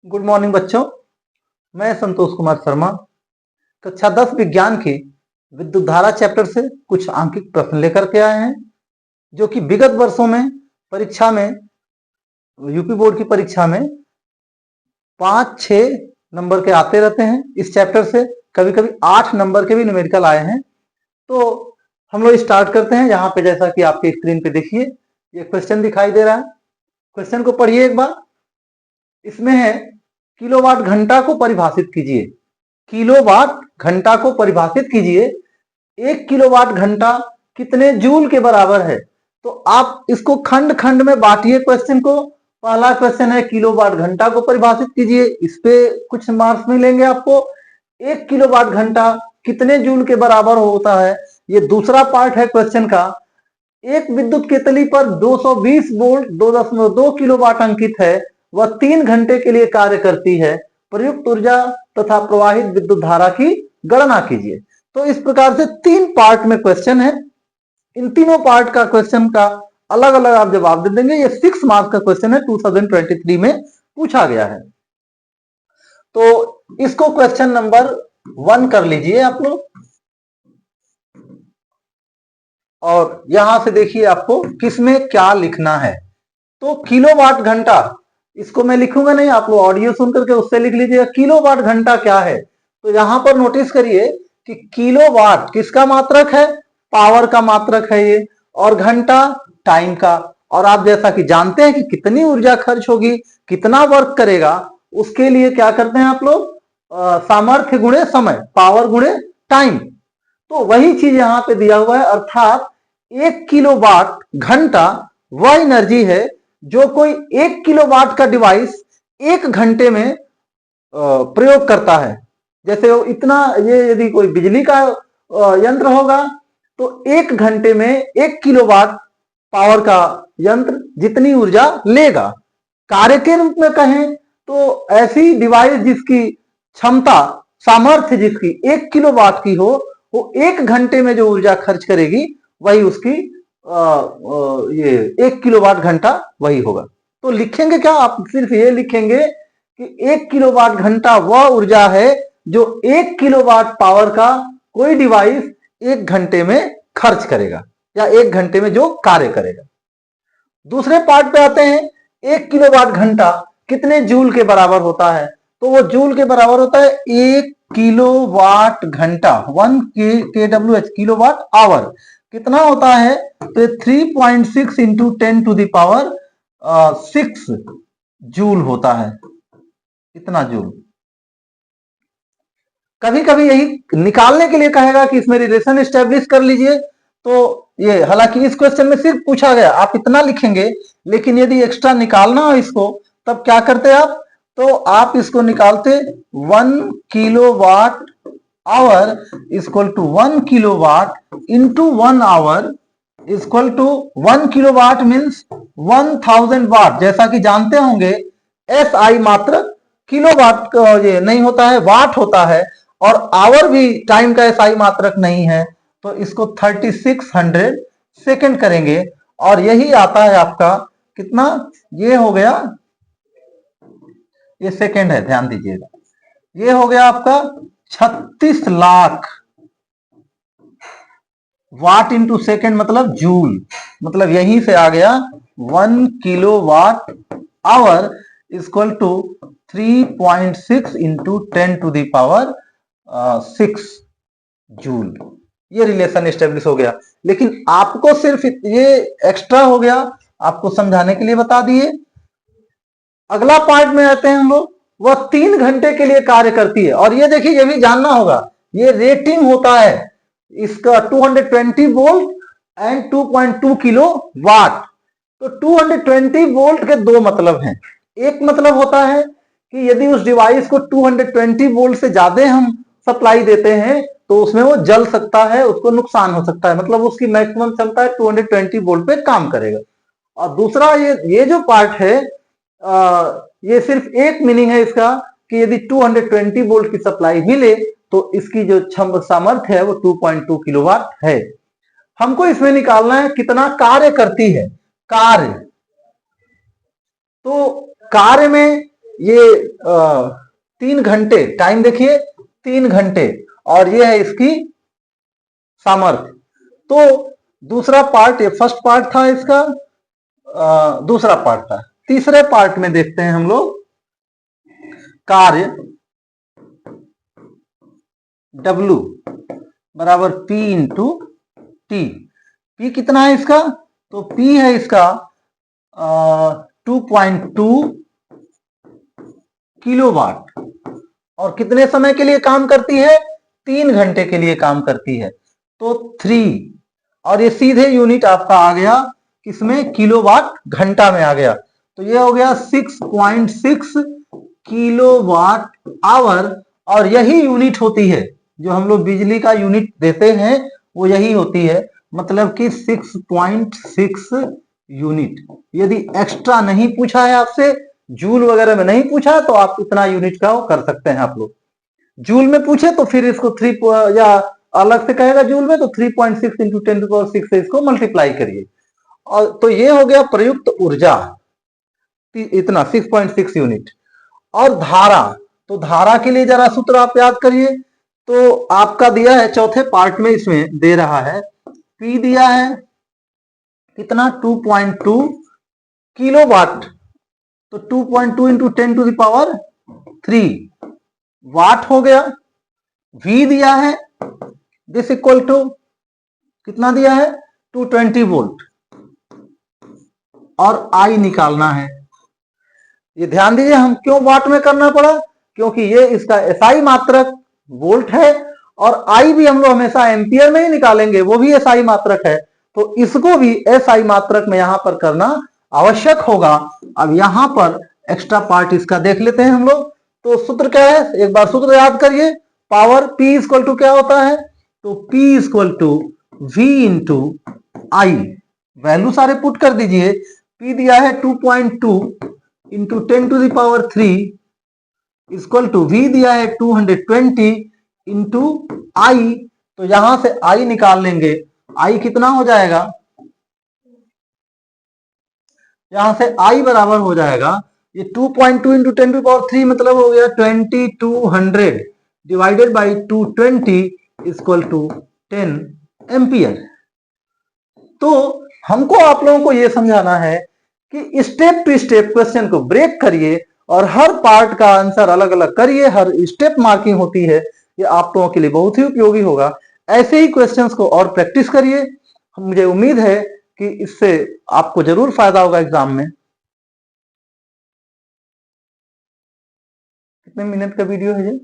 Good morning बच्चों, मैं संतोष कुमार शर्मा कक्षा 10 विज्ञान की विद्युत धारा चैप्टर से कुछ आंकिक प्रश्न लेकर के आए हैं जो कि विगत वर्षों में परीक्षा में यूपी बोर्ड की परीक्षा में 5-6 नंबर के आते रहते हैं। इस चैप्टर से कभी कभी 8 नंबर के भी न्यूमेरिकल आए हैं। तो हम लोग स्टार्ट करते हैं। यहाँ पे जैसा कि आपके स्क्रीन पे देखिए ये क्वेश्चन दिखाई दे रहा है। क्वेश्चन को पढ़िए एक बार। इसमें है किलोवाट घंटा को परिभाषित कीजिए। किलोवाट घंटा को परिभाषित कीजिए। 1 किलोवाट घंटा कितने जूल के बराबर है? तो आप इसको खंड खंड में बांटिए क्वेश्चन को। पहला क्वेश्चन है किलोवाट घंटा को परिभाषित कीजिए, इस पे कुछ मार्क्स मिलेंगे आपको। 1 किलोवाट घंटा कितने जूल के बराबर होता है, ये दूसरा पार्ट है क्वेश्चन का। एक विद्युत केतली पर 220 वोल्ट 2.2 किलोवाट अंकित है, वह 3 घंटे के लिए कार्य करती है। प्रयुक्त ऊर्जा तथा प्रवाहित विद्युत धारा की गणना कीजिए। तो इस प्रकार से 3 पार्ट में क्वेश्चन है। इन तीनों पार्ट का क्वेश्चन का अलग अलग आप जवाब दे देंगे। ये 6 मार्क्स का क्वेश्चन है, 2023 में पूछा गया है। तो इसको क्वेश्चन नंबर 1 कर लीजिए आप लोग। और यहां से देखिए आपको किसमें क्या लिखना है। तो किलोवाट घंटा, इसको मैं लिखूंगा नहीं, आप लोग ऑडियो सुन करके उससे लिख लीजिएगा। किलोवाट घंटा क्या है? तो यहां पर नोटिस करिए कि किलोवाट किसका मात्रक है? पावर का मात्रक है ये, और घंटा टाइम का। और आप जैसा कि जानते हैं कि कितनी ऊर्जा खर्च होगी, कितना वर्क करेगा, उसके लिए क्या करते हैं आप लोग? सामर्थ्य गुणे समय, पावर गुणे टाइम। तो वही चीज यहां पे दिया हुआ है। अर्थात 1 किलोवाट घंटा वह एनर्जी है जो कोई 1 किलोवाट का डिवाइस 1 घंटे में प्रयोग करता है। जैसे इतना, ये यदि कोई बिजली का यंत्र होगा तो 1 घंटे में 1 किलोवाट पावर का यंत्र जितनी ऊर्जा लेगा। कार्य के रूप में कहें तो ऐसी डिवाइस जिसकी क्षमता, सामर्थ्य जिसकी 1 किलोवाट की हो, वो 1 घंटे में जो ऊर्जा खर्च करेगी वही उसकी ये 1 किलोवाट घंटा वही होगा। तो लिखेंगे क्या? आप सिर्फ ये लिखेंगे कि 1 किलोवाट घंटा वह ऊर्जा है जो 1 किलोवाट पावर का कोई डिवाइस 1 घंटे में खर्च करेगा या 1 घंटे में जो कार्य करेगा। दूसरे पार्ट पे आते हैं। 1 किलोवाट घंटा कितने जूल के बराबर होता है? तो वो जूल के बराबर होता है 1 किलोवाट घंटा, 1 kWh, किलोवाट आवर कितना होता है? तो 3.6 into 10 to the power 6 joule होता है। इतना जूल। कभी कभी यही निकालने के लिए कहेगा कि इसमें रिलेशन एस्टेब्लिश कर लीजिए। तो ये हालांकि इस क्वेश्चन में सिर्फ पूछा गया, आप इतना लिखेंगे, लेकिन यदि एक्स्ट्रा निकालना हो इसको तब क्या करते आप? तो आप इसको निकालते 1 kilowatt hour equal to 1 kilowatt into 1 hour equal to 1 kilowatt means 1000 watt. जैसा कि जानते होंगे SI मात्र किलोवाट ये नहीं होता है, वाट होता है, और आवर भी टाइम का SI मात्रक नहीं है। तो इसको 3600 सेकंड करेंगे और यही आता है आपका कितना? ये हो गया, ये सेकंड है, ध्यान दीजिएगा। ये हो गया आपका 36 लाख वाट इंटू सेकेंड, मतलब जूल। मतलब यहीं से आ गया 1 kilowatt hour equal to 3.6 into 10 to the power 6 joule. ये रिलेशन एस्टेब्लिश हो गया। लेकिन आपको सिर्फ ये एक्स्ट्रा हो गया, आपको समझाने के लिए बता दिए। अगला पार्ट में आते हैं हम लोग। वह 3 घंटे के लिए कार्य करती है। और ये देखिए, ये भी जानना होगा, ये रेटिंग होता है इसका 220 वोल्ट एंड 2.2 किलो वाट। तो 220 वोल्ट के दो मतलब हैं। एक मतलब होता है कि यदि उस डिवाइस को 220 वोल्ट से ज्यादा हम सप्लाई देते हैं तो उसमें वो जल सकता है, उसको नुकसान हो सकता है, मतलब उसकी मैक्सिमम क्षमता है 220 वोल्ट पे काम करेगा। और दूसरा ये जो पार्ट है, ये सिर्फ एक मीनिंग है इसका कि यदि 220 वोल्ट की सप्लाई मिले तो इसकी जो सामर्थ्य है वो 2.2 किलोवाट है। हमको इसमें निकालना है कितना कार्य करती है। कार्य, तो कार्य में ये 3 घंटे टाइम देखिए, 3 घंटे, और ये है इसकी सामर्थ्य। तो दूसरा पार्ट, ये फर्स्ट पार्ट था इसका, दूसरा पार्ट था। तीसरे पार्ट में देखते हैं हम लोग कार्य W बराबर P इंटू टी। P कितना है इसका, तो P है इसका 2.2 किलोवाट, और कितने समय के लिए काम करती है, 3 घंटे के लिए काम करती है। तो 3, और ये सीधे यूनिट आपका आ गया किसमें, किलोवाट घंटा में आ गया। तो ये हो गया 6.6 किलोवाट आवर, और यही यूनिट होती है जो हम लोग बिजली का यूनिट देते हैं, वो यही होती है, मतलब कि 6.6 यूनिट। यदि एक्स्ट्रा नहीं पूछा है आपसे, जूल वगैरह में नहीं पूछा, तो आप इतना यूनिट का कर सकते हैं आप लोग। जूल में पूछे तो फिर इसको 3 या अलग से कहेगा जूल में, तो 3.6 इंटू 10⁶ से इसको मल्टीप्लाई करिए, और तो ये हो गया प्रयुक्त ऊर्जा, इतना 6.6 यूनिट। और धारा, तो धारा के लिए जरा सूत्र आप याद करिए। तो आपका दिया है चौथे पार्ट में, इसमें दे रहा है P दिया है कितना, 2.2 किलोवाट, तो 2.2 इंटू 10⁻³ वाट हो गया। V दिया है, दिस इक्वल टू कितना दिया है, 220 वोल्ट, और I निकालना है। ये ध्यान दीजिए, हम क्यों वाट में करना पड़ा, क्योंकि ये इसका SI मात्रक वोल्ट है, और I भी हम लोग हमेशा एम्पियर में ही निकालेंगे, वो भी SI मात्रक है, तो इसको भी SI मात्रक में यहां पर करना आवश्यक होगा। अब यहां पर एक्स्ट्रा पार्ट इसका देख लेते हैं हम लोग। तो सूत्र क्या है, एक बार सूत्र याद करिए। पावर P इक्वल टू क्या होता है, तो P equal to V into I, value सारे पुट कर दीजिए। P दिया है 2.2 इंटू 10⁻³ इक्वल टू V दिया है 220 इंटू I, तो यहां से I निकाल लेंगे। I कितना हो जाएगा, यहां से I बराबर हो जाएगा, ये 2.2 इंटू 10⁻³ मतलब हो गया 2200 divided by 220 equal to 10 ampere. तो हमको आप लोगों को यह समझाना है कि स्टेप टू स्टेप क्वेश्चन को ब्रेक करिए, और हर पार्ट का आंसर अलग अलग करिए, हर स्टेप मार्किंग होती है। ये आप लोगों के लिए बहुत ही उपयोगी होगा। ऐसे ही क्वेश्चंस को और प्रैक्टिस करिए, मुझे उम्मीद है कि इससे आपको जरूर फायदा होगा एग्जाम में। कितने मिनट का वीडियो है ये?